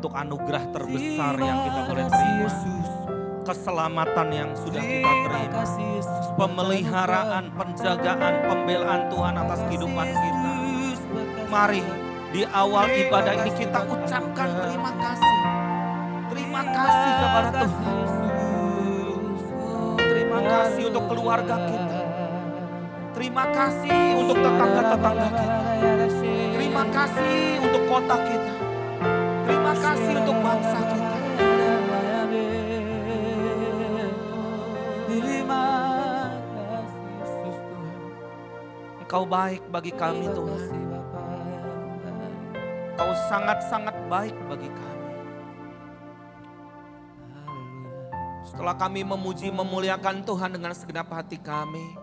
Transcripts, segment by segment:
untuk anugerah terbesar yang kita boleh terima. Keselamatan yang sudah kita terima. Pemeliharaan, penjagaan, pembelaan Tuhan atas kehidupan kita. Mari di awal ibadah ini kita ucapkan terima kasih. Terima kasih kepada Tuhan. Terima kasih untuk keluarga kita. Terima kasih untuk tetangga-tetangga kita. Terima kasih untuk kota kita. Terima kasih untuk bangsa kita. Engkau baik bagi kami Tuhan. Engkau sangat-sangat baik bagi kami. Setelah kami memuji memuliakan Tuhan dengan segenap hati kami.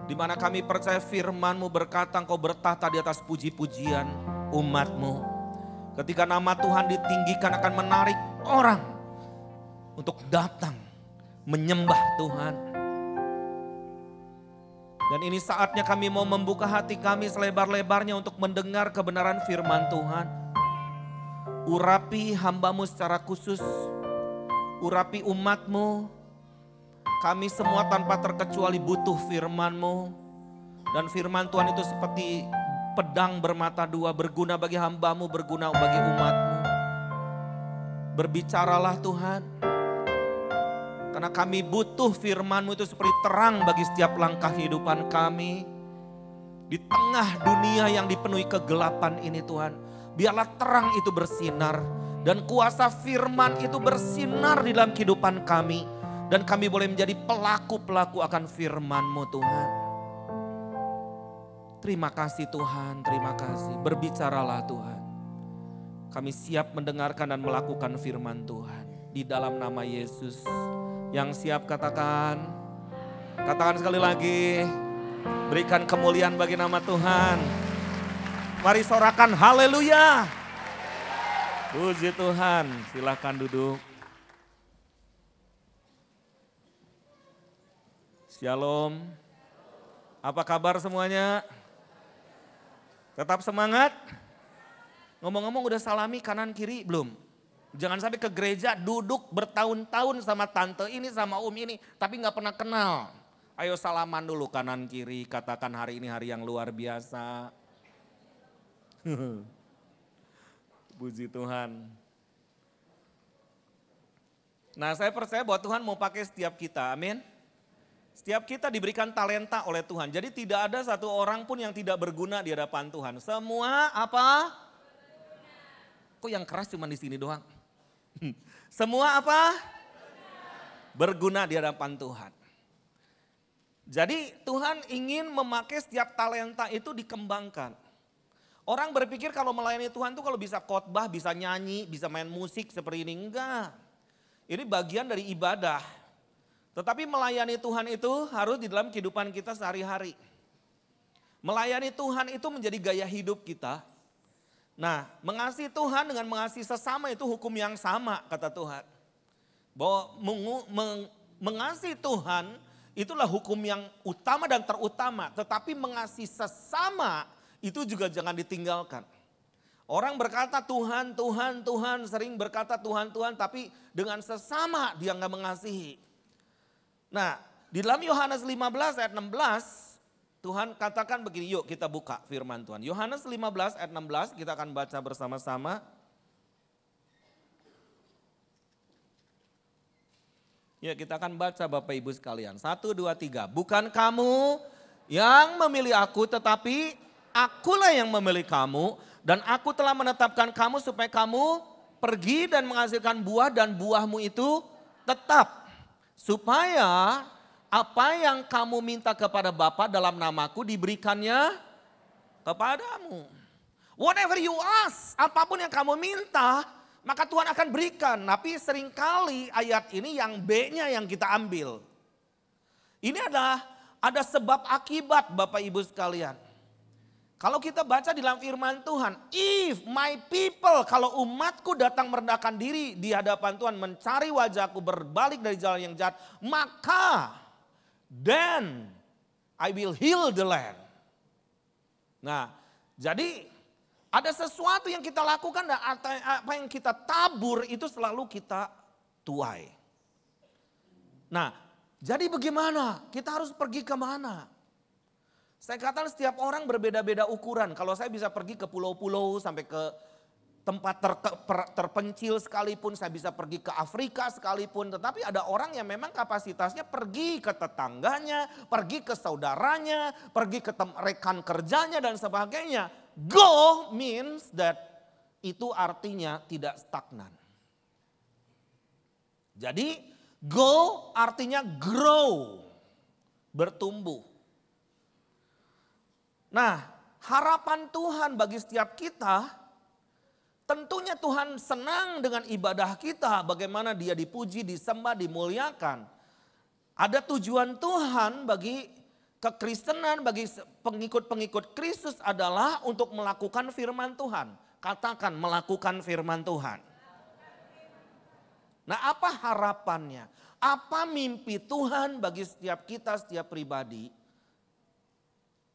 Di mana kami percaya firman-Mu berkata Engkau bertahta di atas puji-pujian umat-Mu. Ketika nama Tuhan ditinggikan akan menarik orang untuk datang menyembah Tuhan. Dan ini saatnya kami mau membuka hati kami selebar-lebarnya untuk mendengar kebenaran firman Tuhan. Urapi hamba-Mu secara khusus, urapi umat-Mu. Kami semua tanpa terkecuali butuh firman-Mu. Dan firman Tuhan itu seperti pedang bermata dua, berguna bagi hamba-Mu, berguna bagi umat-Mu. Berbicaralah Tuhan. Karena kami butuh firman-Mu itu seperti terang bagi setiap langkah kehidupan kami. Di tengah dunia yang dipenuhi kegelapan ini Tuhan. Biarlah terang itu bersinar. Dan kuasa firman itu bersinar di dalam kehidupan kami. Dan kami boleh menjadi pelaku-pelaku akan firman-Mu Tuhan. Terima kasih Tuhan, terima kasih. Berbicaralah Tuhan. Kami siap mendengarkan dan melakukan firman Tuhan. Di dalam nama Yesus. Yang siap katakan. Katakan sekali lagi. Berikan kemuliaan bagi nama Tuhan. Mari sorakan haleluya. Puji Tuhan, silahkan duduk. Shalom. Apa kabar semuanya? Tetap semangat? Ngomong-ngomong udah salami kanan kiri belum? Jangan sampai ke gereja duduk bertahun-tahun sama tante ini sama ini. Tapi gak pernah kenal. Ayo salaman dulu kanan kiri. Katakan hari ini hari yang luar biasa. Puji Tuhan. Nah saya percaya bahwa Tuhan mau pakai setiap kita. Amin. Setiap kita diberikan talenta oleh Tuhan. Jadi tidak ada satu orang pun yang tidak berguna di hadapan Tuhan. Semua apa? Kok yang keras cuma di sini doang? Semua apa? Berguna di hadapan Tuhan. Jadi Tuhan ingin memakai setiap talenta itu dikembangkan. Orang berpikir kalau melayani Tuhan tuh kalau bisa khotbah, bisa nyanyi, bisa main musik seperti ini. Enggak. Ini bagian dari ibadah. Tetapi melayani Tuhan itu harus di dalam kehidupan kita sehari-hari. Melayani Tuhan itu menjadi gaya hidup kita. Nah, mengasihi Tuhan dengan mengasihi sesama itu hukum yang sama kata Tuhan. Bahwa mengasihi Tuhan itulah hukum yang utama dan terutama. Tetapi mengasihi sesama itu juga jangan ditinggalkan. Orang berkata Tuhan, Tuhan, Tuhan, sering berkata Tuhan, Tuhan, tapi dengan sesama dia nggak mengasihi. Nah, di dalam Yohanes 15 ayat 16, Tuhan katakan begini, yuk kita buka firman Tuhan. Yohanes 15 ayat 16, kita akan baca bersama-sama. Ya kita akan baca Bapak Ibu sekalian. 1, 2, 3. Bukan kamu yang memilih aku, tetapi akulah yang memilih kamu. Dan aku telah menetapkan kamu supaya kamu pergi dan menghasilkan buah dan buahmu itu tetap. Supaya apa yang kamu minta kepada Bapa dalam namaku diberikannya kepadamu. Whatever you ask, apapun yang kamu minta, maka Tuhan akan berikan. Tapi seringkali ayat ini yang B-nya yang kita ambil. Ini ada sebab akibat Bapak Ibu sekalian. Kalau kita baca di dalam firman Tuhan, if my people, kalau umatku datang merendahkan diri di hadapan Tuhan, mencari wajahku, berbalik dari jalan yang jahat, maka then I will heal the land. Nah, jadi Ada sesuatu yang kita lakukan dan apa yang kita tabur itu selalu kita tuai. Nah, jadi bagaimana? Kita harus pergi kemana? Saya katakan setiap orang berbeda-beda ukuran. Kalau saya bisa pergi ke pulau-pulau sampai ke tempat terpencil sekalipun, saya bisa pergi ke Afrika sekalipun. Tetapi ada orang yang memang kapasitasnya pergi ke tetangganya, pergi ke saudaranya, pergi ke rekan kerjanya dan sebagainya. Go means that itu artinya tidak stagnan. Jadi go artinya grow, bertumbuh. Nah, harapan Tuhan bagi setiap kita, tentunya Tuhan senang dengan ibadah kita, bagaimana Dia dipuji, disembah, dimuliakan. Ada tujuan Tuhan bagi kekristenan, bagi pengikut-pengikut Kristus adalah untuk melakukan firman Tuhan. Katakan melakukan firman Tuhan. Nah, apa harapannya? Apa mimpi Tuhan bagi setiap kita, setiap pribadi?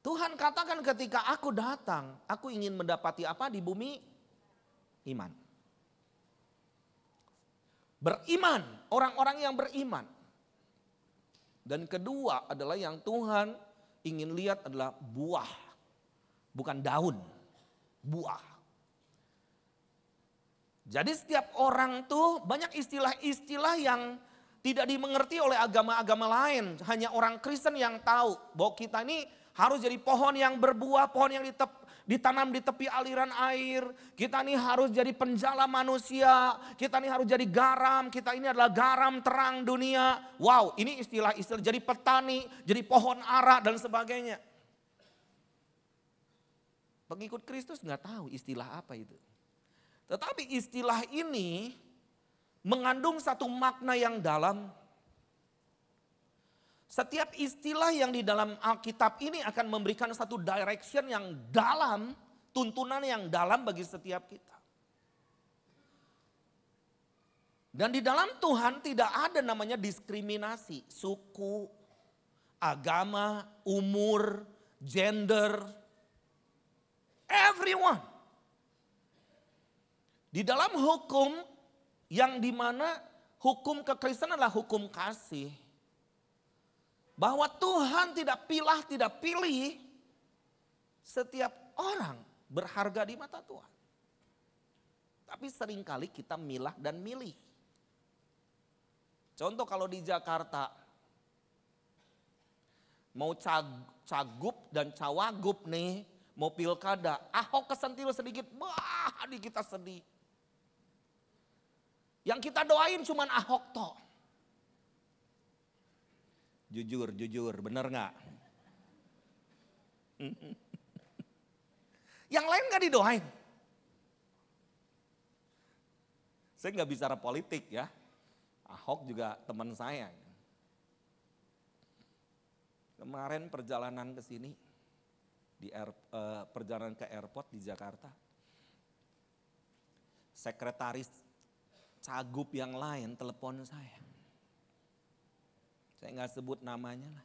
Tuhan katakan ketika aku datang, aku ingin mendapati apa di bumi? Iman. Beriman, orang-orang yang beriman. Dan kedua adalah yang Tuhan ingin lihat adalah buah. Bukan daun, buah. Jadi setiap orang tuh banyak istilah-istilah yang tidak dimengerti oleh agama-agama lain. Hanya orang Kristen yang tahu bahwa kita ini harus jadi pohon yang berbuah, pohon yang ditanam di tepi aliran air. Kita ini harus jadi penjala manusia, kita ini harus jadi garam, kita ini adalah garam terang dunia. Wow, ini istilah-istilah jadi petani, jadi pohon ara dan sebagainya. Pengikut Kristus nggak tahu istilah apa itu. Tetapi istilah ini mengandung satu makna yang dalam. Setiap istilah yang di dalam Alkitab ini akan memberikan satu direction yang dalam, tuntunan yang dalam bagi setiap kita. Dan di dalam Tuhan tidak ada namanya diskriminasi, suku, agama, umur, gender, everyone. Di dalam hukum yang dimana hukum kekristenan adalah hukum kasih. Bahwa Tuhan tidak pilih, setiap orang berharga di mata Tuhan. Tapi seringkali kita milah dan milih. Contoh kalau di Jakarta, mau cagup dan cawagup nih, mau pilkada, Ahok kesentil sedikit, di kita sedih. Yang kita doain cuman Ahok toh. Jujur, bener gak? Yang lain gak didoain. Saya gak bicara politik ya. Ahok juga teman saya. Kemarin perjalanan ke sini, perjalanan ke airport di Jakarta. Sekretaris cagup yang lain telepon saya. Saya nggak sebut namanya lah.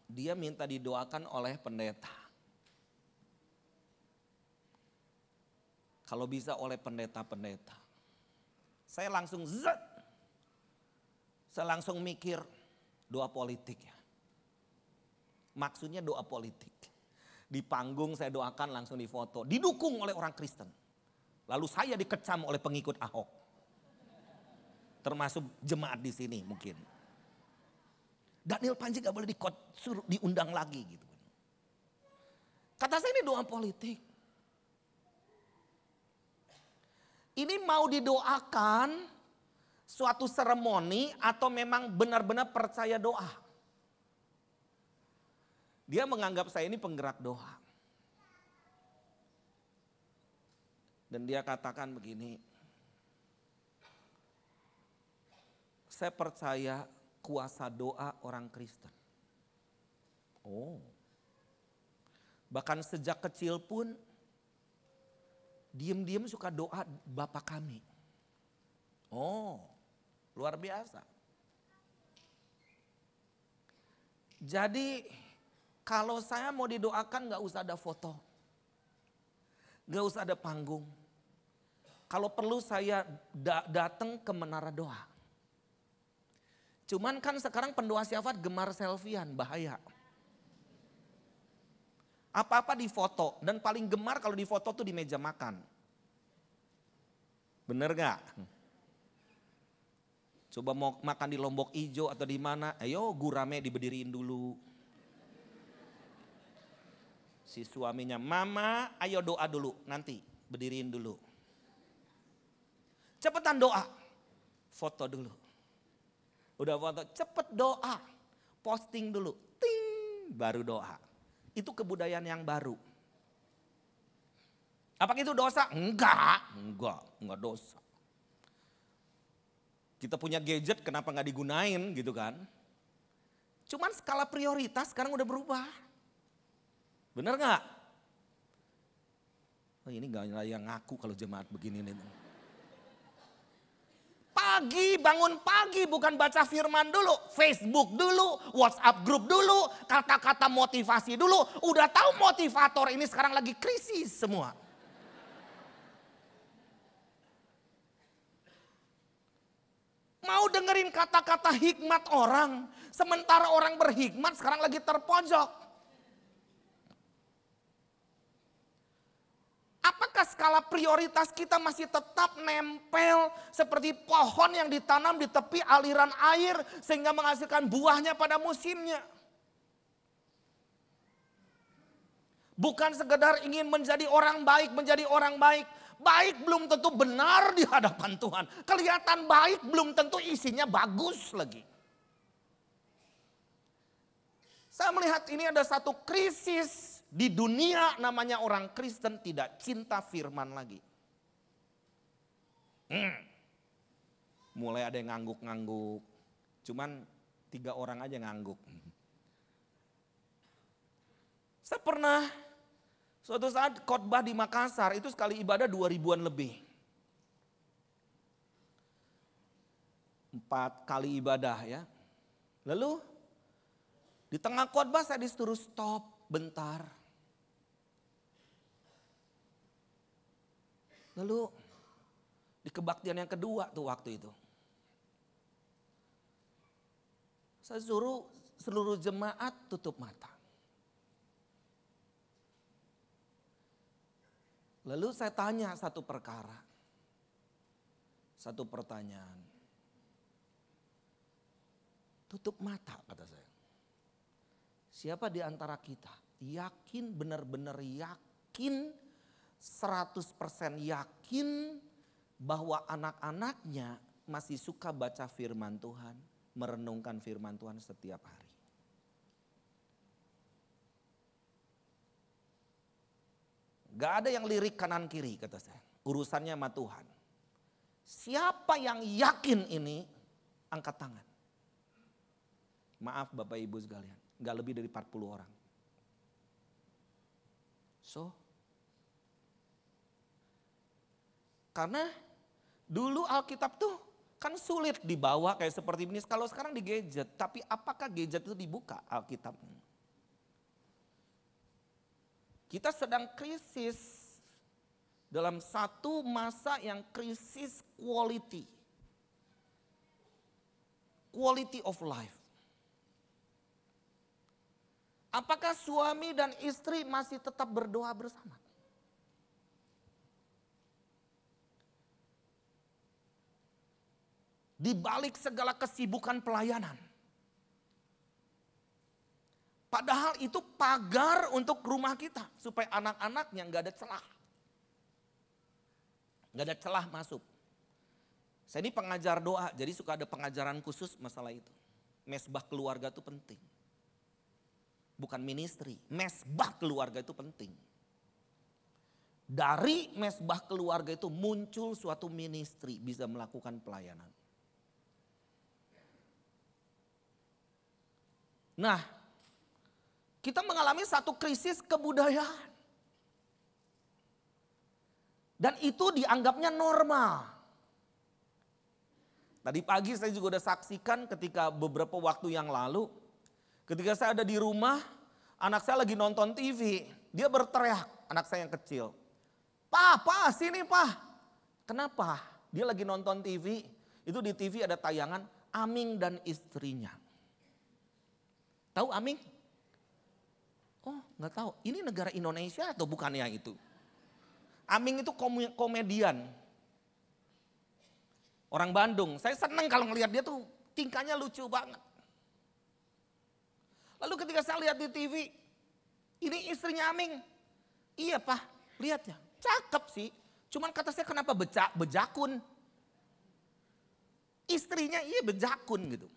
Dia minta didoakan oleh pendeta. Kalau bisa oleh pendeta-pendeta. Saya langsung Saya langsung mikir doa politik ya. Maksudnya doa politik. Di panggung saya doakan langsung difoto. Didukung oleh orang Kristen. Lalu saya dikecam oleh pengikut Ahok. Termasuk jemaat di sini mungkin. Daniel Panji gak boleh diundang lagi gitu. Kata saya ini doa politik. Ini mau didoakan suatu seremoni atau memang benar-benar percaya doa. Dia menganggap saya ini penggerak doa. Dan dia katakan begini, saya percaya kuasa doa orang Kristen. Oh. Bahkan sejak kecil pun diam-diam suka doa Bapa kami. Oh, luar biasa. Jadi Kalau saya mau didoakan gak usah ada foto. Gak usah ada panggung. Kalau perlu saya datang ke menara doa. Cuman kan sekarang pendoa syafaat gemar selfiean, bahaya. Apa-apa di foto dan paling gemar kalau di foto tuh di meja makan. Bener gak? Coba mau makan di Lombok Ijo atau di mana, ayo gurame diberdiriin dulu. Si suaminya, mama ayo doa dulu, nanti berdiriin dulu. Cepetan doa, foto dulu. Udah foto, cepet doa, posting dulu, ting, baru doa. Itu kebudayaan yang baru. Apakah itu dosa? Enggak dosa. Kita punya gadget, kenapa nggak digunain gitu kan? Cuman skala prioritas sekarang udah berubah. Bener nggak? Oh, ini nggak yang ngaku kalau jemaat begini nih. Pagi, bangun pagi bukan baca firman dulu, Facebook dulu, WhatsApp grup dulu, kata-kata motivasi dulu. Udah tahu motivator ini sekarang lagi krisis semua. Mau dengerin kata-kata hikmat orang, sementara orang berhikmat sekarang lagi terpojok. Apakah skala prioritas kita masih tetap nempel seperti pohon yang ditanam di tepi aliran air sehingga menghasilkan buahnya pada musimnya? Bukan sekedar ingin menjadi orang baik, Baik belum tentu benar di hadapan Tuhan. Kelihatan baik belum tentu isinya bagus lagi. Saya melihat ini ada satu krisis. Di dunia namanya orang Kristen tidak cinta firman lagi. Mulai ada yang ngangguk-ngangguk. Cuman 3 orang aja ngangguk. Saya pernah suatu saat khotbah di Makassar itu sekali ibadah 2000-an lebih. 4 kali ibadah ya. Lalu di tengah khotbah saya disuruh stop bentar. Lalu di kebaktian yang kedua tuh waktu itu. Saya suruh seluruh jemaat tutup mata. Lalu saya tanya satu perkara. Satu pertanyaan. Tutup mata kata saya. Siapa di antara kita yakin, benar-benar yakin, 100% yakin bahwa anak-anaknya masih suka baca firman Tuhan, merenungkan firman Tuhan setiap hari? Gak ada yang lirik kanan kiri kata saya. Urusannya sama Tuhan. Siapa yang yakin ini angkat tangan. Maaf Bapak Ibu sekalian. Gak lebih dari 40 orang. Karena dulu Alkitab tuh kan sulit dibawa kayak seperti ini. Kalau sekarang di gadget. Tapi apakah gadget itu dibuka Alkitabnya? Kita sedang krisis dalam satu masa yang krisis quality. Quality of life. Apakah suami dan istri masih tetap berdoa bersama? Di balik segala kesibukan pelayanan. Padahal itu pagar untuk rumah kita. Supaya anak-anaknya gak ada celah. Gak ada celah masuk. Saya ini pengajar doa, jadi suka ada pengajaran khusus masalah itu. Mesbah keluarga itu penting. Bukan ministry, mesbah keluarga itu penting. Dari mesbah keluarga itu muncul suatu ministry bisa melakukan pelayanan. Nah, kita mengalami satu krisis kebudayaan. Dan itu dianggapnya normal. Tadi pagi saya juga udah saksikan ketika beberapa waktu yang lalu. Ketika saya ada di rumah, Anak saya lagi nonton TV, dia berteriak, anak saya yang kecil. Pa, sini pa. Kenapa? Dia lagi nonton TV, itu di TV ada tayangan Aming dan istrinya. Tahu Aming? Oh nggak tahu, ini negara Indonesia atau bukannya itu? Aming itu komedian. Orang Bandung, saya senang kalau ngelihat dia tuh tingkahnya lucu banget. Lalu ketika saya lihat di TV, ini istrinya Aming. Iya Pak, lihat ya, cakep sih. Cuman kata saya kenapa bejakun. Istrinya iya bejakun gitu.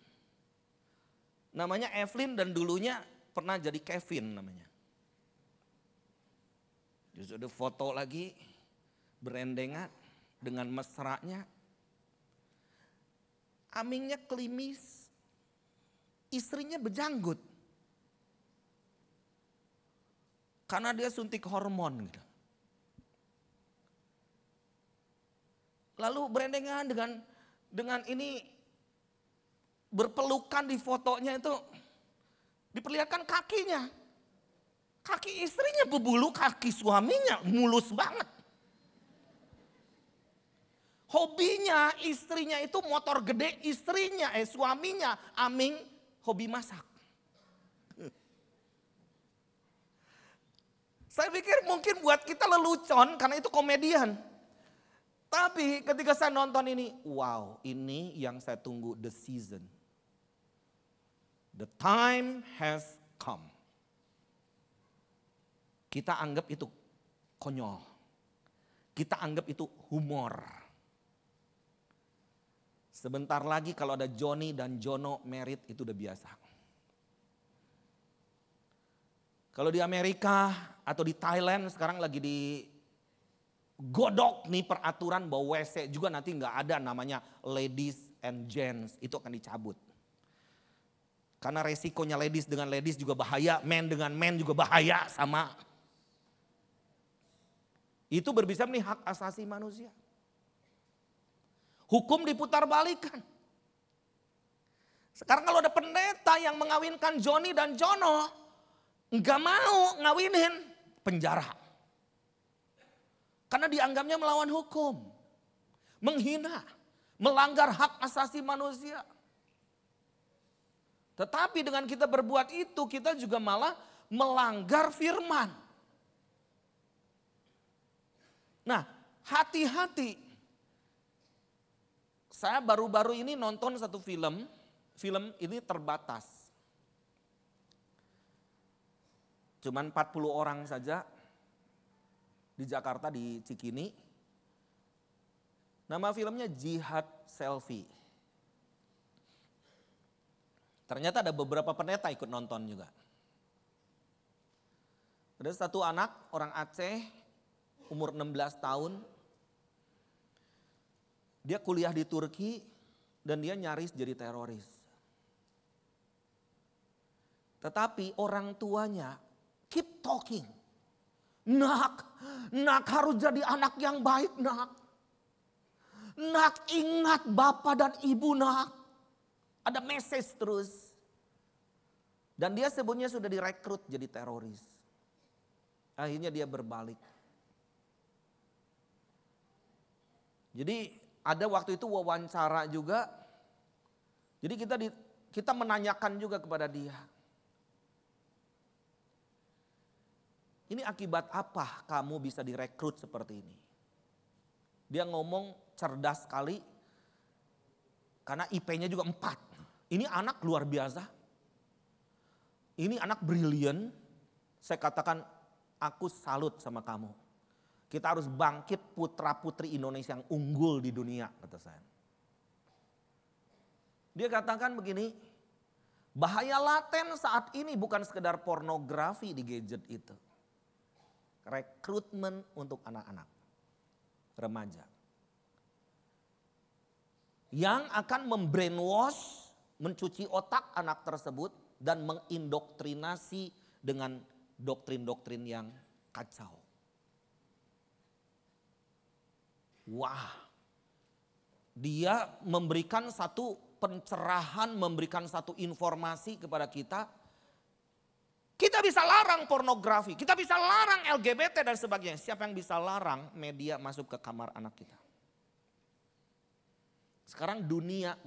Namanya Evelyn dan dulunya pernah jadi Kevin namanya. Justru ada foto lagi berendengan dengan mesranya. Amingnya klimis, istrinya bejanggut. Karena dia suntik hormon gitu. Lalu berendengan dengan ini berpelukan di fotonya itu diperlihatkan kakinya. Kaki istrinya berbulu, kaki suaminya mulus banget. Hobinya istrinya itu motor gede, suaminya Aming hobi masak. Saya pikir mungkin buat kita lelucon karena itu komedian. Tapi ketika saya nonton ini, wow, ini yang saya tunggu, the season. The time has come. Kita anggap itu konyol. Kita anggap itu humor. Sebentar lagi kalau ada Johnny dan Jono married itu udah biasa. Kalau di Amerika atau di Thailand sekarang lagi digodok nih peraturan bahwa WC juga nanti nggak ada namanya ladies and gents, itu akan dicabut. Karena resikonya ladies dengan ladies juga bahaya, men dengan men juga bahaya sama. Itu berbicara nih hak asasi manusia. Hukum diputar balikan. Sekarang kalau ada pendeta yang mengawinkan Johnny dan Jono, nggak mau ngawinin, penjara. Karena dianggapnya melawan hukum, menghina, melanggar hak asasi manusia. Tetapi dengan kita berbuat itu, kita juga malah melanggar firman. Nah, hati-hati. Saya baru-baru ini nonton satu film ini terbatas. Cuman 40 orang saja di Jakarta di Cikini. Nama filmnya Jihad Selfie. Ternyata ada beberapa pendeta ikut nonton juga. Ada satu anak orang Aceh umur 16 tahun. Dia kuliah di Turki dan dia nyaris jadi teroris. Tetapi orang tuanya keep talking. Nak harus jadi anak yang baik nak. Nak ingat bapak dan ibu nak. Ada message terus. Dan dia sebelumnya sudah direkrut jadi teroris. Akhirnya dia berbalik. Jadi ada waktu itu wawancara juga. Jadi kita menanyakan juga kepada dia. Ini akibat apa kamu bisa direkrut seperti ini? Dia ngomong cerdas sekali. Karena IP-nya juga 4. Ini anak luar biasa. Ini anak brilian. Saya katakan aku salut sama kamu. Kita harus bangkit putra-putri Indonesia yang unggul di dunia, kata saya. Dia katakan begini, bahaya laten saat ini bukan sekedar pornografi di gadget itu. Rekrutmen untuk anak-anak, remaja. Yang akan membrainwash, mencuci otak anak tersebut dan mengindoktrinasi dengan doktrin-doktrin yang kacau. Wah, dia memberikan satu pencerahan, memberikan satu informasi kepada kita Kita bisa larang pornografi, kita bisa larang LGBT dan sebagainya. Siapa yang bisa larang media masuk ke kamar anak kita? Sekarang dunia,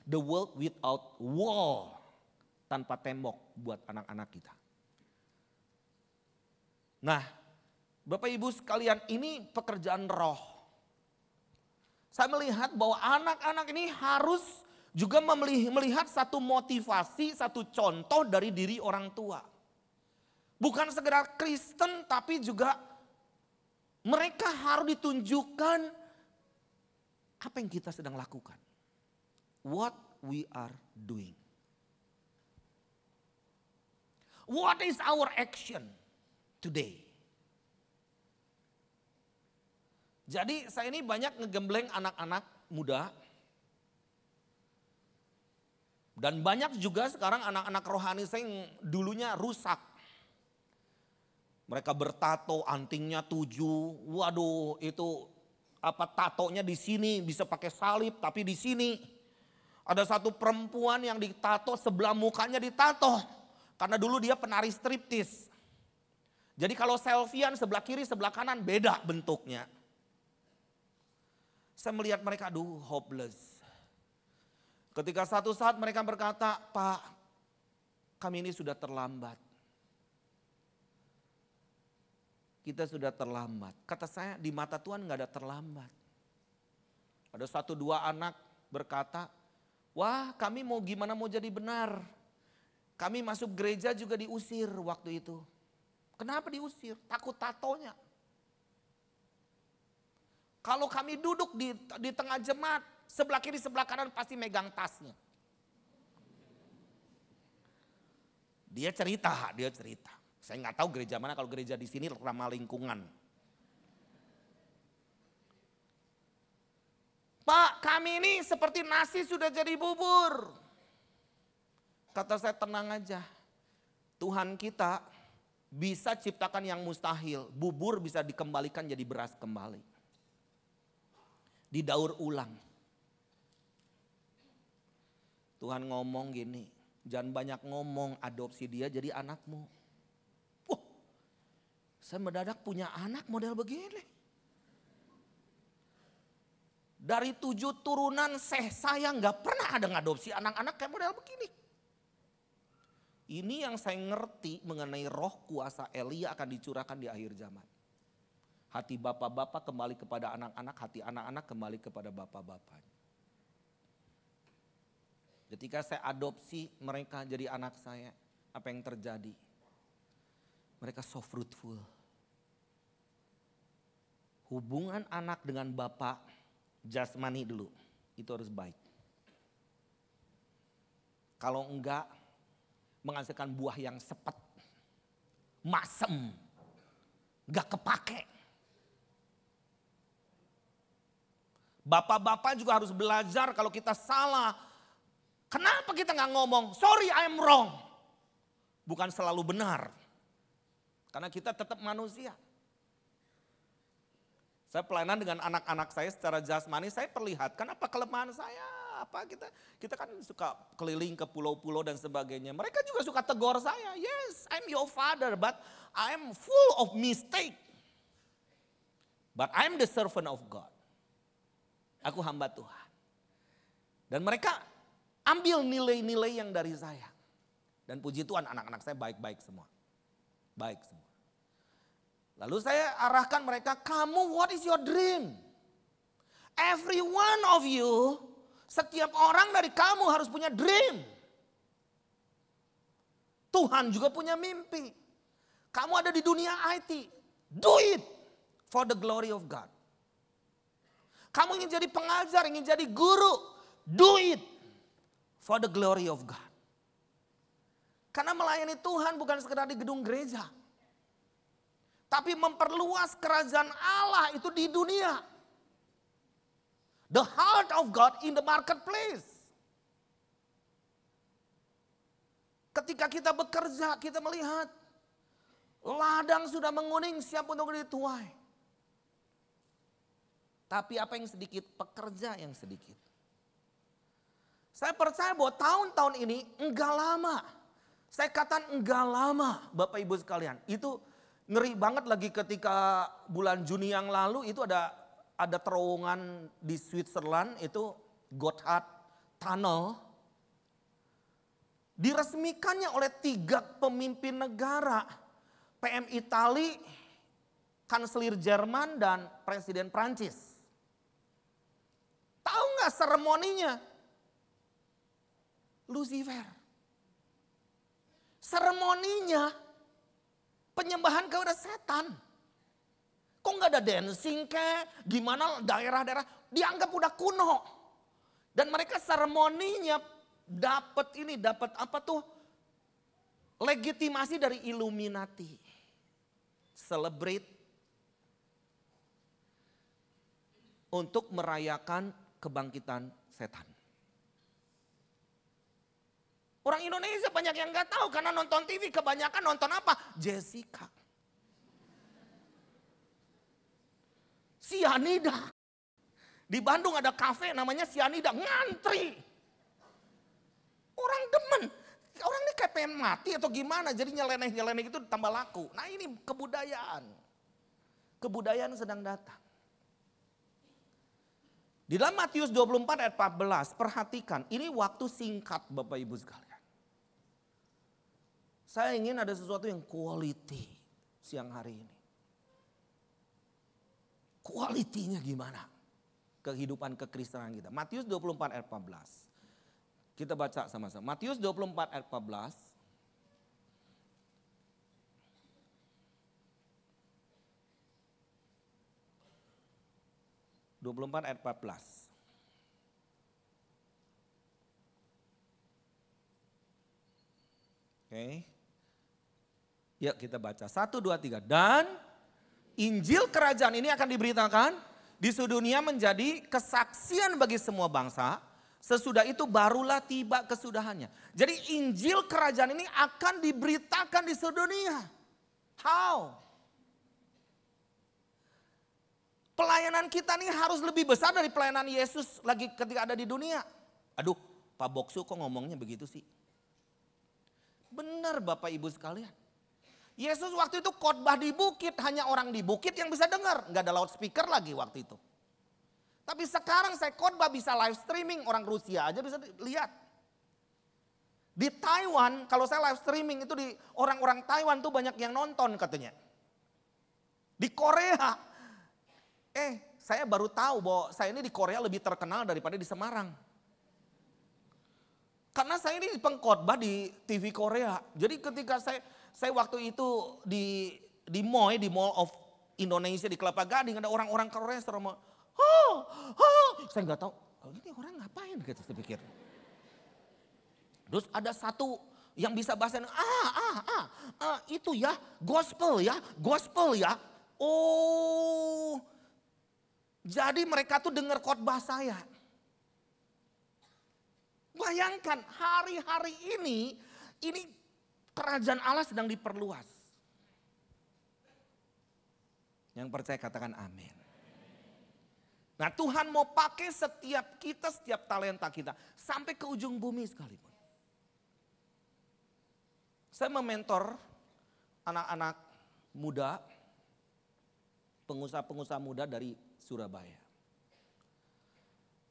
the world without wall, tanpa tembok buat anak-anak kita. Nah, Bapak Ibu sekalian, ini pekerjaan roh. Saya melihat bahwa anak-anak ini harus juga melihat satu motivasi, satu contoh dari diri orang tua. Bukan sekedar Kristen, tapi juga mereka harus ditunjukkan apa yang kita sedang lakukan. What we are doing. What is our action today? Jadi saya ini banyak ngegembleng anak-anak muda. Dan banyak juga sekarang anak-anak rohani saya yang dulunya rusak. Mereka bertato, antingnya 7. Waduh, itu apa tatonya di sini bisa pakai salib, tapi di sini ada satu perempuan yang ditato sebelah mukanya ditato. Karena dulu dia penari striptis. Jadi kalau selfiean sebelah kiri, sebelah kanan beda bentuknya. Saya melihat mereka, aduh hopeless. Ketika satu saat mereka berkata, Pak, kami ini sudah terlambat. Kita sudah terlambat. Kata saya, di mata Tuhan gak ada terlambat. Ada 1-2 anak berkata, wah kami mau gimana mau jadi benar. Kami masuk gereja juga diusir waktu itu. Kenapa diusir? Takut tatonya. Kalau kami duduk di tengah jemaat, sebelah kiri sebelah kanan pasti megang tasnya. Dia cerita. Saya nggak tahu gereja mana, kalau gereja di sini ramah lingkungan. Pak, kami ini seperti nasi sudah jadi bubur. Kata saya, tenang aja. Tuhan kita bisa ciptakan yang mustahil. Bubur bisa dikembalikan jadi beras kembali. Didaur ulang. Tuhan ngomong gini, jangan banyak ngomong, adopsi dia jadi anakmu. Saya mendadak punya anak model begini. Dari 7 turunan saya nggak pernah ada ngadopsi anak-anak kayak model begini. Ini yang saya ngerti mengenai roh kuasa Elia akan dicurahkan di akhir zaman. Hati bapak-bapak kembali kepada anak-anak, hati anak-anak kembali kepada bapak-bapaknya. Ketika saya adopsi mereka jadi anak saya, apa yang terjadi? Mereka so fruitful. Hubungan anak dengan bapak, jasmani dulu, itu harus baik. Kalau enggak, menghasilkan buah yang sepet, masem, enggak kepake. Bapak-bapak juga harus belajar kalau kita salah. Kenapa kita enggak ngomong, sorry I'm wrong. Bukan selalu benar. Karena kita tetap manusia. Saya pelayanan dengan anak-anak saya secara jasmani, saya perlihatkan apa kelemahan saya. Apa kita kan suka keliling ke pulau-pulau dan sebagainya. Mereka juga suka tegur saya. Yes, I'm your father, but I'm full of mistake. But I'm the servant of God. Aku hamba Tuhan. Dan mereka ambil nilai-nilai yang dari saya. Dan puji Tuhan anak-anak saya baik-baik semua. Baik semua. Lalu saya arahkan mereka, kamu what is your dream? Every one of you, setiap orang dari kamu harus punya dream. Tuhan juga punya mimpi. Kamu ada di dunia IT, do it for the glory of God. Kamu ingin jadi pengajar, ingin jadi guru, do it for the glory of God. Karena melayani Tuhan bukan sekedar di gedung gereja. Tapi memperluas kerajaan Allah itu di dunia. The heart of God in the marketplace. Ketika kita bekerja, kita melihat ladang sudah menguning siap untuk dituai. Tapi apa yang sedikit? Pekerja yang sedikit. Saya percaya bahwa tahun-tahun ini enggak lama. Saya katakan enggak lama Bapak Ibu sekalian. Itu ngeri banget lagi ketika bulan Juni yang lalu itu ada terowongan di Switzerland itu Gotthard Tunnel. Diresmikannya oleh 3 pemimpin negara. PM Itali, Kanselir Jerman dan Presiden Prancis. Tahu nggak seremoninya? Lucifer. Seremoninya penyembahan kepada setan. Kok nggak ada dancing kayak gimana daerah-daerah dianggap udah kuno. Dan mereka seremoninya dapat apa tuh? Legitimasi dari Illuminati. Celebrate untuk merayakan kebangkitan setan. Orang Indonesia banyak yang nggak tahu karena nonton TV kebanyakan nonton apa? Jessica. Sianida. Di Bandung ada kafe namanya Sianida, ngantri. Orang demen. Orang ini kayak pengen mati atau gimana, jadi nyeleneh-nyeleneh itu tambah laku. Nah ini kebudayaan. Kebudayaan sedang datang. Di dalam Matius 24 ayat 14, perhatikan ini waktu singkat Bapak Ibu sekalian. Saya ingin ada sesuatu yang quality siang hari ini. Kualitinya gimana? Kehidupan kekristenan kita. Matius 24 ayat 14. Kita baca sama-sama. Matius 24 ayat 14. Ayat 14. Oke. Yuk kita baca. 1, 2, 3. Dan Injil kerajaan ini akan diberitakan di seluruh dunia menjadi kesaksian bagi semua bangsa. Sesudah itu barulah tiba kesudahannya. Jadi Injil kerajaan ini akan diberitakan di seluruh dunia. How? Pelayanan kita nih harus lebih besar dari pelayanan Yesus lagi ketika ada di dunia. Aduh, Pak Boksu kok ngomongnya begitu sih? Benar Bapak Ibu sekalian. Yesus waktu itu khotbah di bukit, hanya orang di bukit yang bisa dengar. Nggak ada loudspeaker lagi waktu itu. Tapi sekarang saya khotbah bisa live streaming, orang Rusia aja bisa lihat. Di Taiwan, kalau saya live streaming itu di orang-orang Taiwan tuh banyak yang nonton katanya. Di Korea, saya baru tahu bahwa saya ini di Korea lebih terkenal daripada di Semarang. Karena saya ini pengkhotbah di TV Korea. Jadi ketika saya waktu itu di MOI, di Mall of Indonesia di Kelapa Gading, ada orang-orang Korea serama, saya nggak tahu, ini orang ngapain gitu saya pikir. Terus ada satu yang bisa bahasa itu ya, gospel ya. Oh, jadi mereka tuh dengar khotbah saya. Bayangkan hari-hari ini kerajaan Allah sedang diperluas. Yang percaya katakan amin. Nah Tuhan mau pakai setiap talenta kita. Sampai ke ujung bumi sekalipun. Saya mementor anak-anak muda. Pengusaha-pengusaha muda dari Surabaya.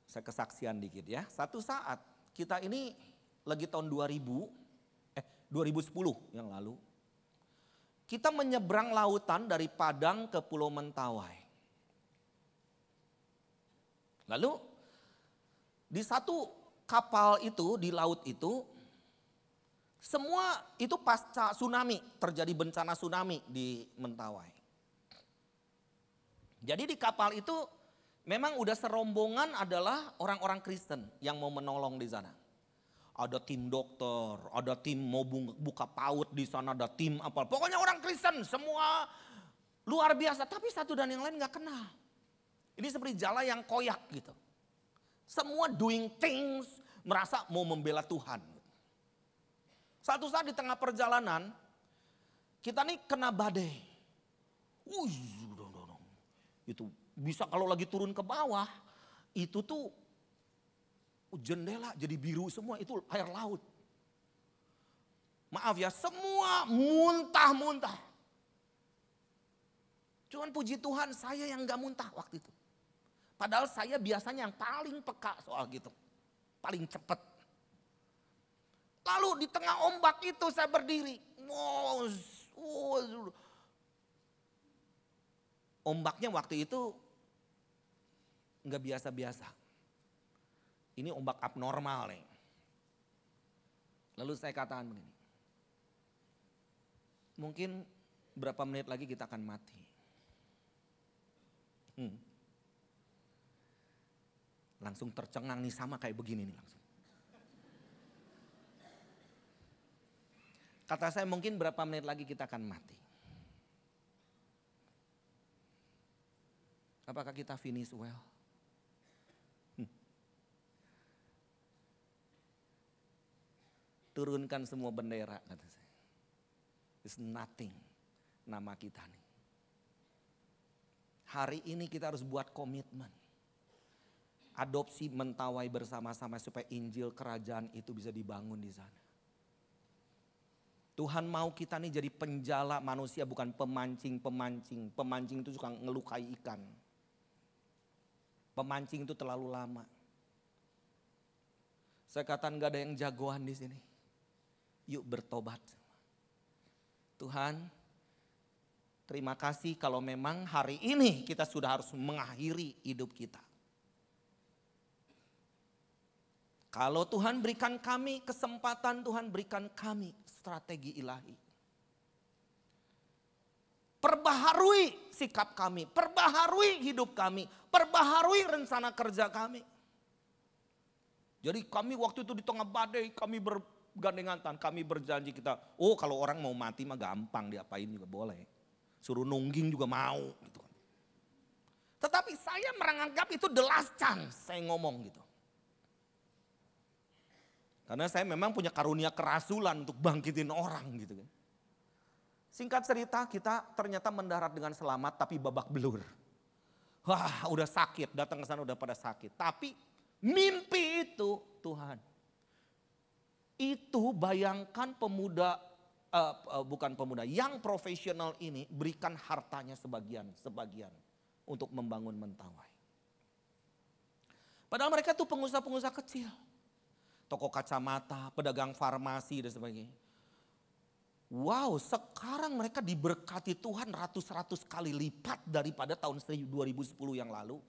Saya kesaksian dikit ya. Satu saat kita ini lagi tahun 2010 yang lalu. Kita menyeberang lautan dari Padang ke Pulau Mentawai. Lalu di satu kapal itu, di laut itu, semua itu pasca tsunami, terjadi bencana tsunami di Mentawai. Jadi di kapal itu memang udah serombongan adalah orang-orang Kristen yang mau menolong di sana. Ada tim dokter, ada tim mau buka PAUD di sana, ada tim apa. Pokoknya orang Kristen semua luar biasa. Tapi satu dan yang lain gak kenal. Ini seperti jala yang koyak gitu. Semua doing things merasa mau membela Tuhan. Satu saat di tengah perjalanan kita nih kena badai. Itu bisa kalau lagi turun ke bawah itu tuh jendela jadi biru semua, itu air laut. Maaf ya, semua muntah-muntah. Cuman puji Tuhan saya yang gak muntah waktu itu. Padahal saya biasanya yang paling peka soal gitu. Paling cepat. Lalu di tengah ombak itu saya berdiri. Ombaknya waktu itu gak biasa-biasa. Ini ombak abnormal nih. Lalu saya katakan begini. Mungkin berapa menit lagi kita akan mati. Langsung tercengang nih, sama kayak begini nih langsung. Kata saya mungkin berapa menit lagi kita akan mati. Apakah kita finish well? Turunkan semua bendera, kata saya. It's nothing, nama kita nih. Hari ini kita harus buat komitmen. Adopsi mentawai bersama-sama supaya Injil kerajaan itu bisa dibangun di sana. Tuhan mau kita nih jadi penjala manusia, bukan pemancing-pemancing. Pemancing itu suka ngelukai ikan. Pemancing itu terlalu lama. Saya katakan gak ada yang jagoan di sini. Yuk bertobat. Tuhan, terima kasih kalau memang hari ini kita sudah harus mengakhiri hidup kita. Kalau Tuhan berikan kami kesempatan, Tuhan berikan kami strategi ilahi. Perbaharui sikap kami, perbaharui hidup kami, perbaharui rencana kerja kami. Jadi kami waktu itu di tengah badai, kami bergandengan tangan, kami berjanji kita, kalau orang mau mati mah gampang, diapain juga boleh. Suruh nungging juga mau gitu. Tetapi saya menganggap itu the last chance, saya ngomong gitu. Karena saya memang punya karunia kerasulan untuk bangkitin orang gitu kan. Singkat cerita, kita ternyata mendarat dengan selamat tapi babak belur. Wah, udah sakit, datang ke sana udah pada sakit. Tapi mimpi itu Tuhan. Itu bayangkan pemuda, bukan pemuda, yang profesional ini berikan hartanya sebagian untuk membangun Mentawai. Padahal mereka tuh pengusaha-pengusaha kecil. Toko kacamata, pedagang farmasi dan sebagainya. Wow, sekarang mereka diberkati Tuhan ratus-ratus kali lipat daripada tahun 2010 yang lalu.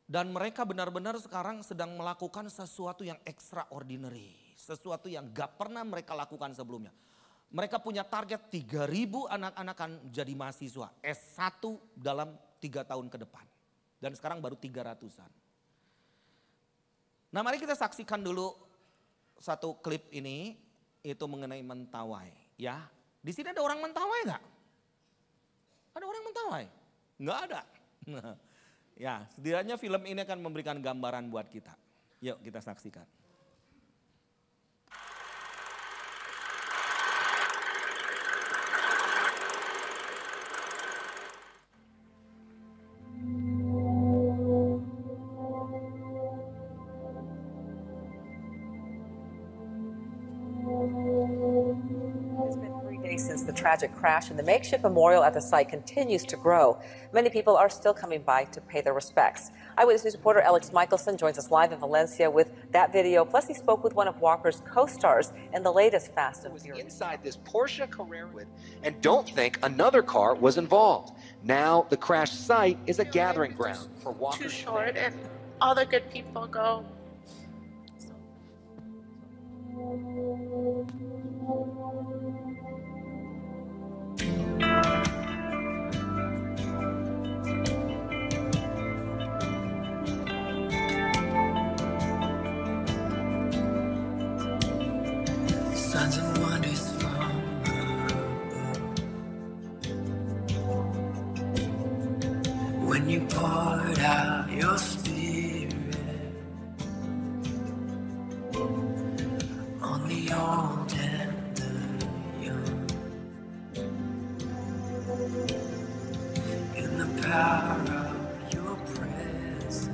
Dan mereka benar-benar sekarang sedang melakukan sesuatu yang extraordinary. Sesuatu yang gak pernah mereka lakukan sebelumnya. Mereka punya target 3.000 anak-anak akan jadi mahasiswa S1 dalam 3 tahun ke depan. Dan sekarang baru 300-an. Nah, mari kita saksikan dulu satu klip ini, itu mengenai Mentawai. Ya, di sini ada orang Mentawai nggak? Ada orang Mentawai? Nggak ada. Ya, setidaknya film ini akan memberikan gambaran buat kita. Yuk kita saksikan. Since the tragic crash, and the makeshift memorial at the site continues to grow. Many people are still coming by to pay their respects. Eyewitness News reporter Alex Michelson joins us live in Valencia with that video. Plus, he spoke with one of Walker's co-stars in the latest Fast and Furious. Inside this Porsche Carrera, and don't think another car was involved. Now the crash site is a gathering ground for Walker's. Too short, and all the good people go. Signs and wonders from above. When you poured out your spirit on the old and the young, in the power of your presence.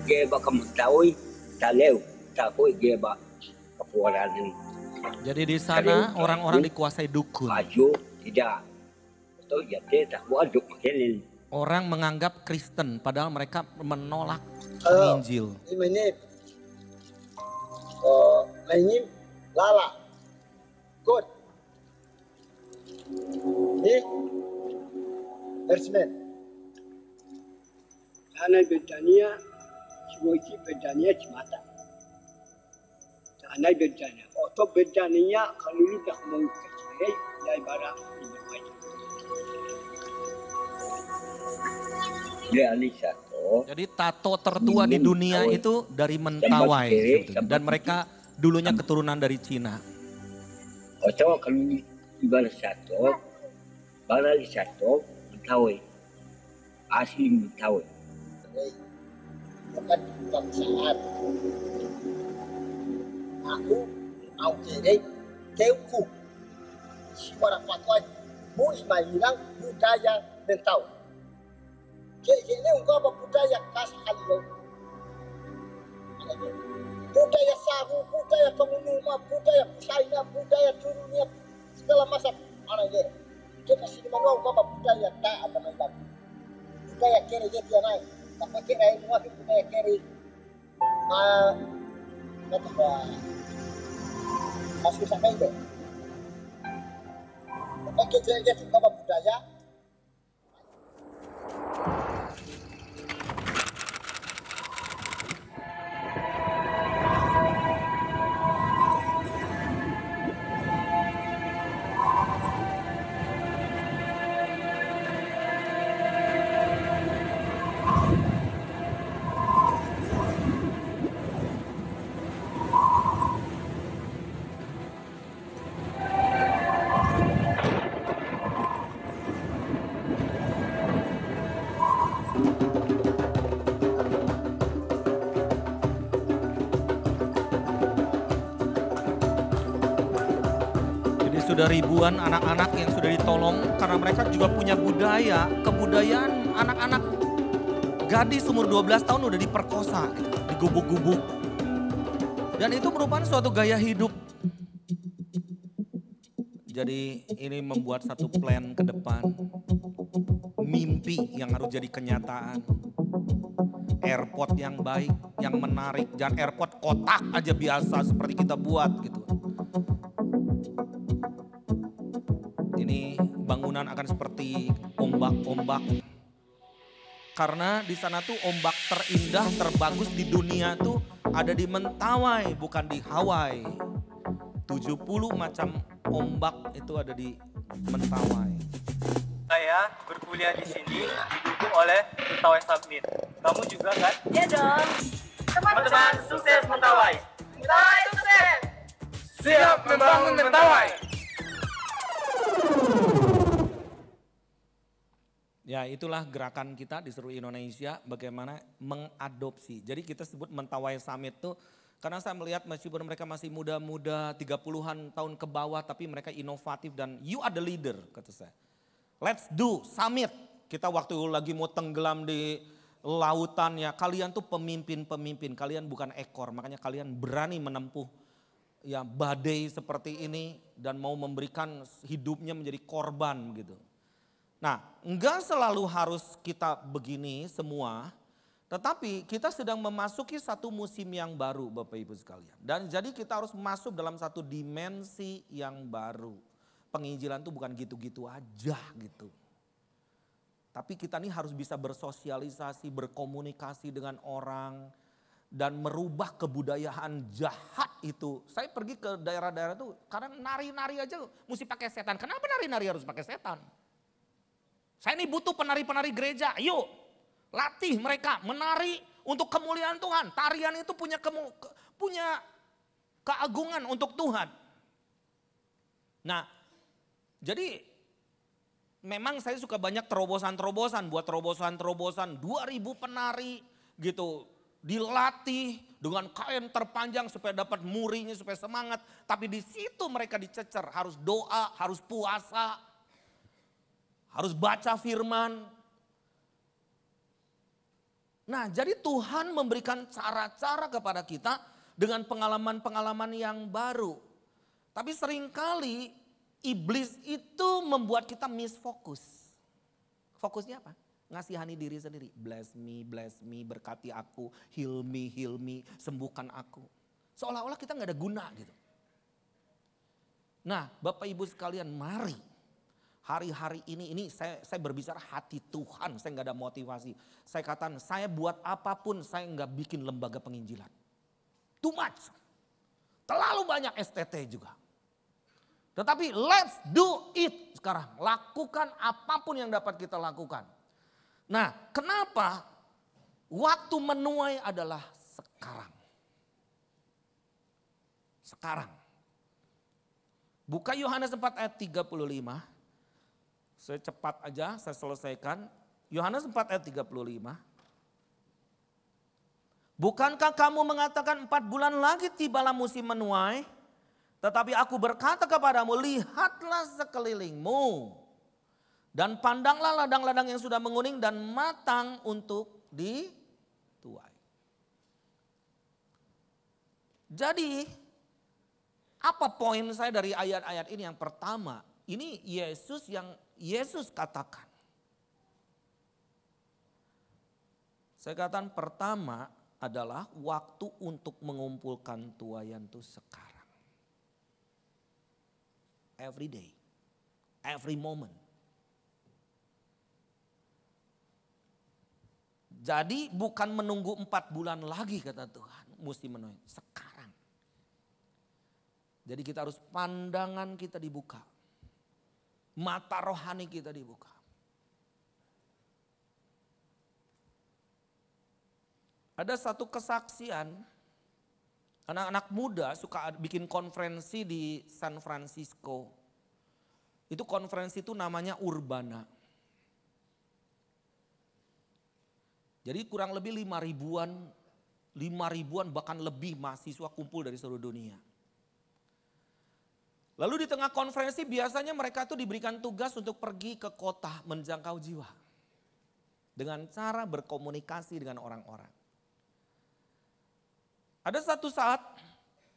Geba kamutawi, taleu, tahui geba kapuaranan. Jadi di sana orang-orang dikuasai dukun. Maju tidak. Betul ya tak waduk makin. Orang menganggap Kristen padahal mereka menolak Injil. Ini ini lala. Good. Ini Ersmen. Ana bedanya Siwoki bedanya cimata. Ana bedanya. Oto bedanya kalau lu dah mau kecil, ya ibarat ibarat. Ya Alisa toh. Jadi tato tertua di dunia itu dari Mentawai sebetulnya. Dan mereka dulunya keturunan dari Cina. Oto kalau ibarat satu, barang satu Mentawai, asli Mentawai. Bukan bangsaan. Aku au kiri teuku. Suara pakuan bu imai bilang budaya mentau. Ini ungkap budaya khas halio. Budaya sahu, budaya pengumuman, budaya China, budaya turunnya segala macam mana dia. Kita sini mana ungkap budaya tak apa macam. Budaya kiri dia naik. Tapi kira ini waktu budaya kiri. Masih sampai itu. Tapi kira dia ungkap budaya. Sudah ribuan anak-anak yang sudah ditolong karena mereka juga punya budaya, kebudayaan anak-anak gadis umur 12 tahun udah diperkosa, digubuk-gubuk. Dan itu merupakan suatu gaya hidup. Jadi ini membuat satu plan ke depan, mimpi yang harus jadi kenyataan. Airport yang baik, yang menarik, jangan airport kotak aja biasa seperti kita buat gitu. Ini bangunan akan seperti ombak-ombak. Karena di sana tuh ombak terindah, terbagus di dunia tuh ada di Mentawai, bukan di Hawaii. 70 macam ombak itu ada di Mentawai. Saya berkuliah di sini didukung oleh Mentawai Summit. Kamu juga kan? Ya dong. Teman-teman, sukses Mentawai. Mentawai sukses. Siap membangun Mentawai. Ya itulah gerakan kita di seluruh Indonesia bagaimana mengadopsi. Jadi kita sebut Mentawai Summit tuh karena saya melihat meskipun mereka masih muda-muda 30-an tahun ke bawah tapi mereka inovatif dan you are the leader kata saya. Let's do summit. Kita waktu lagi mau tenggelam di lautan ya kalian tuh pemimpin-pemimpin, kalian bukan ekor makanya kalian berani menempuh ya badai seperti ini dan mau memberikan hidupnya menjadi korban gitu. Nah, enggak selalu harus kita begini semua, tetapi kita sedang memasuki satu musim yang baru Bapak Ibu sekalian. Dan jadi kita harus masuk dalam satu dimensi yang baru. Penginjilan itu bukan gitu-gitu aja gitu. Tapi kita ini harus bisa bersosialisasi, berkomunikasi dengan orang, dan merubah kebudayaan jahat itu. Saya pergi ke daerah-daerah itu, kadang nari-nari aja mesti pakai setan. Kenapa nari-nari harus pakai setan? Saya ini butuh penari-penari gereja, yuk latih mereka menari untuk kemuliaan Tuhan. Tarian itu punya keagungan untuk Tuhan. Nah, jadi memang saya suka banyak terobosan-terobosan, buat terobosan-terobosan 2000 penari gitu. Dilatih dengan kain terpanjang supaya dapat murinya, supaya semangat. Tapi di situ mereka dicecer, harus doa, harus puasa. Harus baca firman. Nah, jadi Tuhan memberikan cara-cara kepada kita dengan pengalaman-pengalaman yang baru. Tapi seringkali iblis itu membuat kita misfokus. Fokusnya apa? Ngasihani diri sendiri. Bless me, berkati aku, heal me, sembuhkan aku. Seolah-olah kita gak ada guna gitu. Nah, Bapak Ibu sekalian, mari hari-hari ini saya berbicara hati Tuhan, saya gak ada motivasi. Saya katakan, saya buat apapun, saya gak bikin lembaga penginjilan. Too much. Terlalu banyak STT juga. Tetapi let's do it sekarang. Lakukan apapun yang dapat kita lakukan. Nah, kenapa waktu menuai adalah sekarang? Sekarang. Buka Yohanes 4 ayat 35. Saya cepat aja, saya selesaikan. Yohanes 4 ayat 35. Bukankah kamu mengatakan 4 bulan lagi tibalah musim menuai? Tetapi aku berkata kepadamu, lihatlah sekelilingmu. Dan pandanglah ladang-ladang yang sudah menguning dan matang untuk dituai. Jadi, apa poin saya dari ayat-ayat ini? Yang pertama, ini Yesus katakan. Saya katakan pertama adalah waktu untuk mengumpulkan tuaian itu sekarang. Every day, every moment. Jadi bukan menunggu 4 bulan lagi kata Tuhan, mesti menuai sekarang. Jadi kita harus pandangan kita dibuka. Mata rohani kita dibuka. Ada satu kesaksian, anak-anak muda suka bikin konferensi di San Francisco. Itu konferensi itu namanya Urbana. Jadi kurang lebih 5.000-an bahkan lebih mahasiswa kumpul dari seluruh dunia. Lalu di tengah konferensi biasanya mereka tuh diberikan tugas untuk pergi ke kota menjangkau jiwa. Dengan cara berkomunikasi dengan orang-orang. Ada satu saat,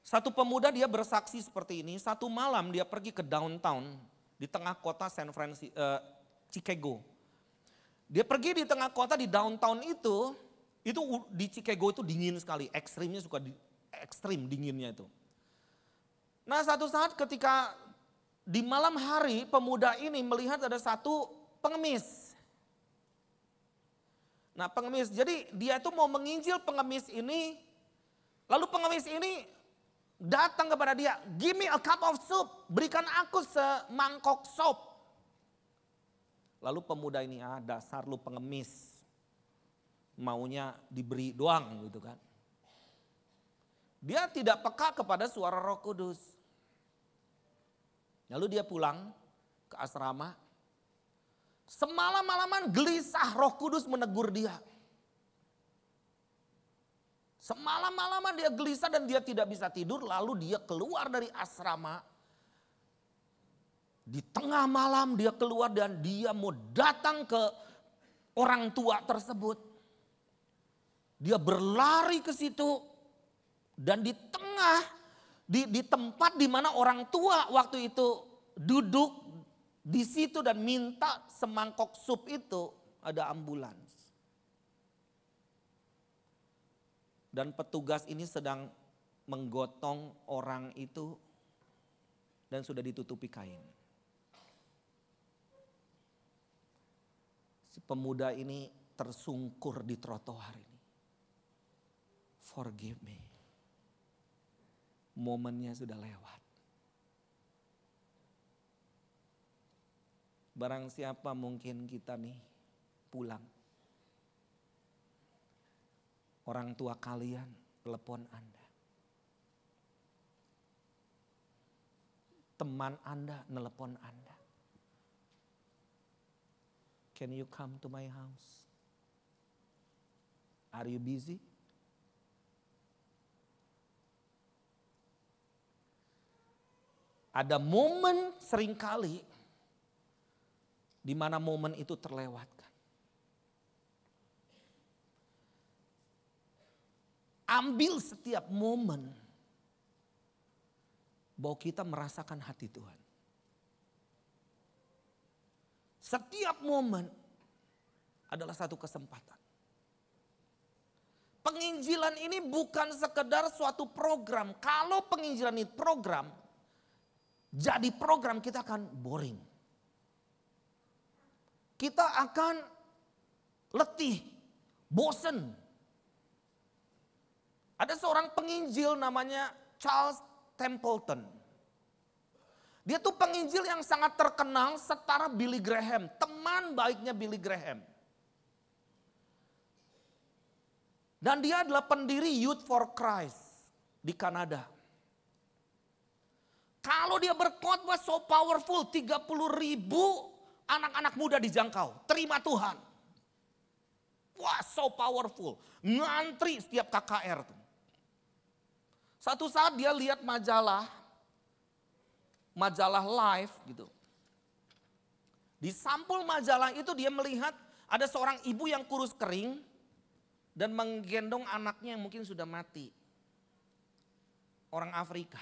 satu pemuda dia bersaksi seperti ini. Satu malam dia pergi ke downtown di tengah kota Chicago. Dia pergi di tengah kota di downtown itu di Chicago itu dingin sekali. Ekstrimnya ekstrim dinginnya itu. Nah satu saat ketika di malam hari pemuda ini melihat ada satu pengemis. Nah pengemis, jadi dia itu mau menginjil pengemis ini. Lalu pengemis ini datang kepada dia, give me a cup of soup, berikan aku semangkok sop. Lalu pemuda ini, dasar lu pengemis, maunya diberi doang gitu kan. Dia tidak peka kepada suara Roh Kudus. Lalu dia pulang ke asrama. Semalam-malaman gelisah Roh Kudus menegur dia. Semalam-malaman dia gelisah dan dia tidak bisa tidur. Lalu dia keluar dari asrama. Di tengah malam dia keluar dan dia mau datang ke orang tua tersebut. Dia berlari ke situ. Dan di tengah, di tempat di mana orang tua waktu itu duduk di situ dan minta semangkok sup itu, ada ambulans. Dan petugas ini sedang menggotong orang itu dan sudah ditutupi kain. Si pemuda ini tersungkur di trotoar ini. Forgive me. Momennya sudah lewat. Barang siapa mungkin kita nih pulang. Orang tua kalian telepon Anda. Teman Anda nelepon Anda. Can you come to my house? Are you busy? Ada momen seringkali di mana momen itu terlewatkan. ambil setiap momen bahwa kita merasakan hati Tuhan. Setiap momen adalah satu kesempatan. Penginjilan ini bukan sekedar suatu program. Kalau penginjilan ini program, jadi program kita akan boring. Kita akan letih, bosen. Ada seorang penginjil namanya Charles Templeton. Dia tuh penginjil yang sangat terkenal setara Billy Graham, teman baiknya Billy Graham. Dan dia adalah pendiri Youth for Christ di Kanada. Kalau dia berkhotbah so powerful, 30.000 anak-anak muda dijangkau, terima Tuhan. Wah, so powerful. Ngantri setiap KKR tuh. Satu saat dia lihat majalah Life gitu. Di sampul majalah itu dia melihat ada seorang ibu yang kurus kering dan menggendong anaknya yang mungkin sudah mati. Orang Afrika.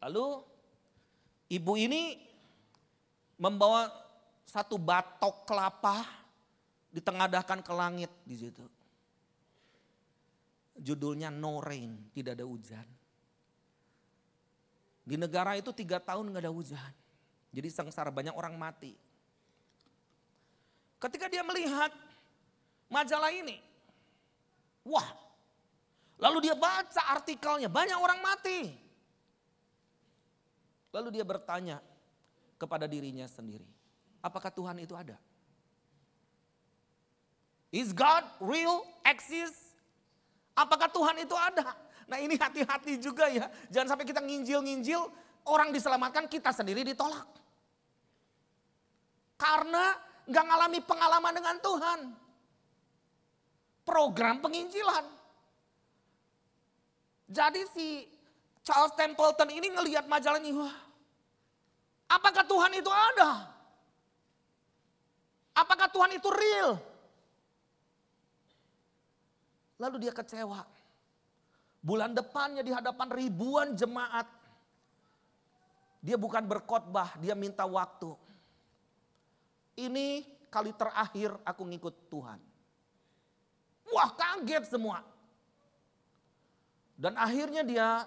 Lalu ibu ini membawa satu batok kelapa ditengadahkan ke langit di situ. Judulnya No Rain, tidak ada hujan. Di negara itu 3 tahun gak ada hujan. Jadi sengsara, banyak orang mati. Ketika dia melihat majalah ini, wah, lalu dia baca artikelnya, banyak orang mati. Lalu dia bertanya kepada dirinya sendiri, apakah Tuhan itu ada? Is God real, exist? Apakah Tuhan itu ada? Nah ini hati-hati juga ya, jangan sampai kita nginjil-nginjil, orang diselamatkan, kita sendiri ditolak. Karena gak ngalami pengalaman dengan Tuhan. Program penginjilan. Jadi si Charles Templeton ini ngelihat majalah ini, wah, apakah Tuhan itu ada? Apakah Tuhan itu real? Lalu dia kecewa. Bulan depannya di hadapan ribuan jemaat, dia bukan berkhotbah, dia minta waktu. Ini kali terakhir aku ngikut Tuhan. Wah, kaget semua. Dan akhirnya dia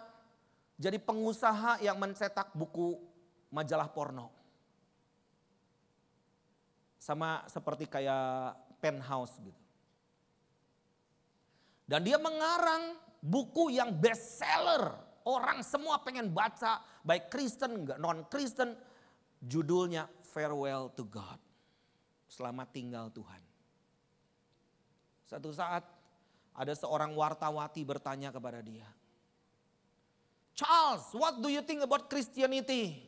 jadi pengusaha yang mencetak buku majalah porno. Sama seperti kayak Penthouse gitu. Dan dia mengarang buku yang best seller. Orang semua pengen baca, baik Kristen enggak non-Kristen. Judulnya Farewell to God. Selamat tinggal Tuhan. Satu saat ada seorang wartawati bertanya kepada dia. Charles, what do you think about Christianity?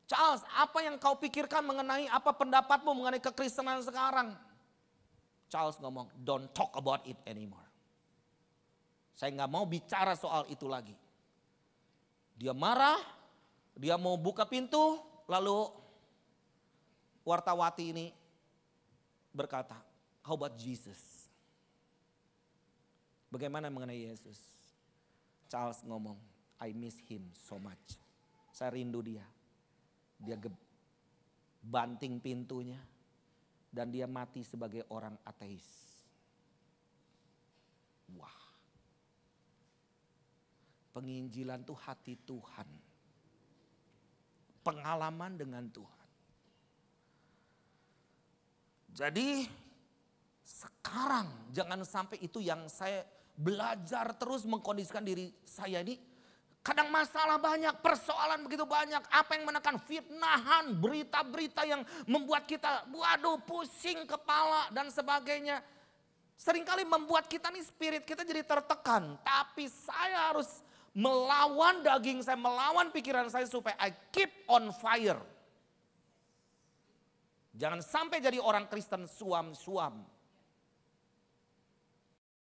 Charles, apa yang kau pikirkan mengenai, apa pendapatmu mengenai kekristenan sekarang? Charles ngomong, don't talk about it anymore. Saya nggak mau bicara soal itu lagi. Dia marah, dia mau buka pintu, lalu wartawati ini berkata, how about Jesus? Bagaimana mengenai Yesus? Charles ngomong, I miss him so much. Saya rindu dia. Dia banting pintunya dan dia mati sebagai orang ateis. Wah. Penginjilan itu hati Tuhan. Pengalaman dengan Tuhan. Jadi sekarang jangan sampai itu yang saya belajar terus mengkondisikan diri saya ini. Kadang masalah banyak, persoalan begitu banyak. Apa yang menekan, fitnahan, berita-berita yang membuat kita waduh pusing kepala dan sebagainya. Seringkali membuat kita nih spirit kita jadi tertekan. Tapi saya harus melawan daging saya, melawan pikiran saya supaya I keep on fire. Jangan sampai jadi orang Kristen suam-suam.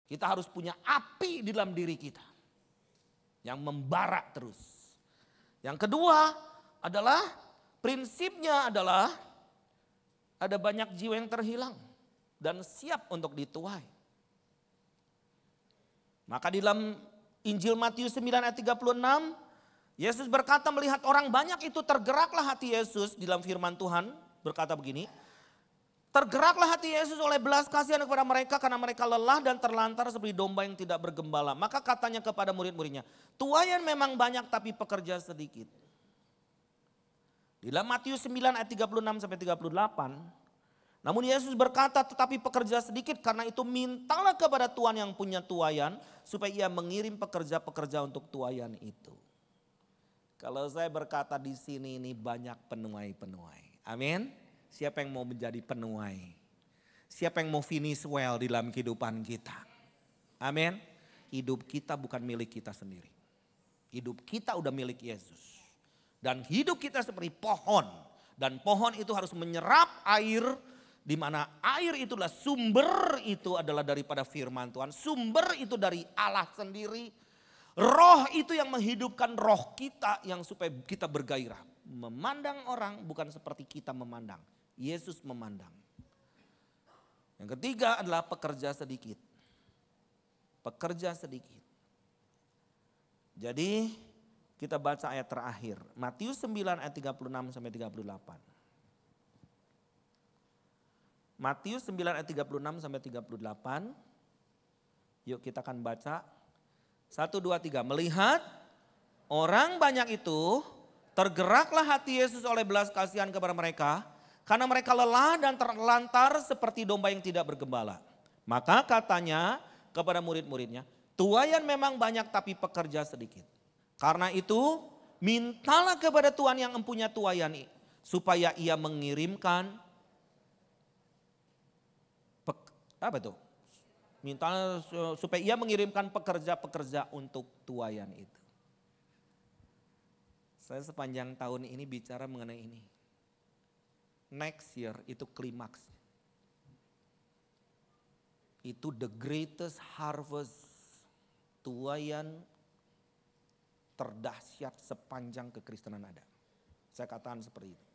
Kita harus punya api di dalam diri kita. Yang membara terus. Yang kedua adalah prinsipnya adalah ada banyak jiwa yang terhilang dan siap untuk dituai. Maka di dalam Injil Matius 9 ayat 36, Yesus berkata melihat orang banyak itu tergeraklah hati Yesus di dalam firman Tuhan berkata begini. Tergeraklah hati Yesus oleh belas kasihan kepada mereka karena mereka lelah dan terlantar seperti domba yang tidak bergembala. Maka katanya kepada murid-muridnya, tuaian memang banyak tapi pekerja sedikit. Di dalam Matius 9 ayat 36 sampai 38, namun Yesus berkata tetapi pekerja sedikit, karena itu mintalah kepada Tuhan yang punya tuaian supaya ia mengirim pekerja-pekerja untuk tuaian itu. Kalau saya berkata di sini ini banyak penuai-penuai. Amin. Siapa yang mau menjadi penuai? Siapa yang mau finish well di dalam kehidupan kita? Amin. Hidup kita bukan milik kita sendiri. Hidup kita udah milik Yesus. Dan hidup kita seperti pohon. Dan pohon itu harus menyerap air. Di mana air itulah sumber itu adalah daripada firman Tuhan. Sumber itu dari Allah sendiri. Roh itu yang menghidupkan roh kita yang supaya kita bergairah. Memandang orang bukan seperti kita memandang. Yesus memandang. Yang ketiga adalah pekerja sedikit. Pekerja sedikit. Jadi kita baca ayat terakhir. Matius 9 ayat 36 sampai 38. Matius 9 ayat 36 sampai 38. Yuk kita akan baca. 1, 2, 3. Melihat orang banyak itu, tergeraklah hati Yesus oleh belas kasihan kepada mereka. Karena mereka lelah dan terlantar seperti domba yang tidak bergembala. Maka katanya kepada murid-muridnya, tuaian memang banyak tapi pekerja sedikit. Karena itu mintalah kepada Tuhan yang mempunyai tuaian supaya ia mengirimkan minta supaya ia mengirimkan pekerja-pekerja untuk tuaian itu. Saya sepanjang tahun ini bicara mengenai ini. Next year itu klimaks. Itu the greatest harvest tuaian terdahsyat sepanjang kekristenan ada. Saya katakan seperti itu.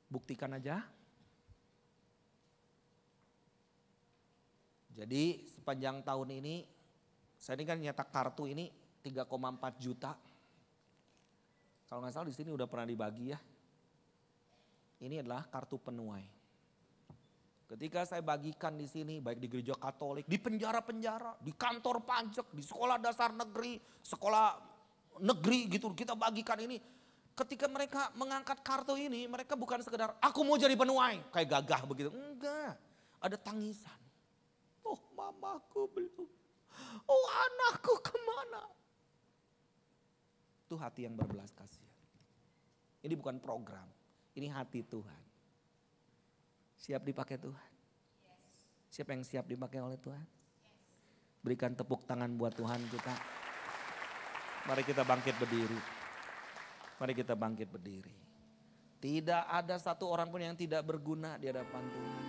Buktikan aja. Jadi sepanjang tahun ini, saya ini kan nyetak kartu ini 3,4 juta. Kalau nggak salah di sini udah pernah dibagi ya. Ini adalah kartu penuai. Ketika saya bagikan di sini, baik di gereja Katolik, di penjara-penjara, di kantor pajak, di sekolah dasar negeri, sekolah negeri gitu, kita bagikan ini. Ketika mereka mengangkat kartu ini, mereka bukan sekedar aku mau jadi penuai, kayak gagah begitu. Enggak, ada tangisan. Oh mamaku belum, oh anakku kemana? Itu hati yang berbelas kasihan. Ini bukan program, ini hati Tuhan. Siap dipakai Tuhan? Siapa yang siap dipakai oleh Tuhan? Berikan tepuk tangan buat Tuhan kita. Mari kita bangkit berdiri. Mari kita bangkit berdiri. Tidak ada satu orang pun yang tidak berguna di hadapan Tuhan.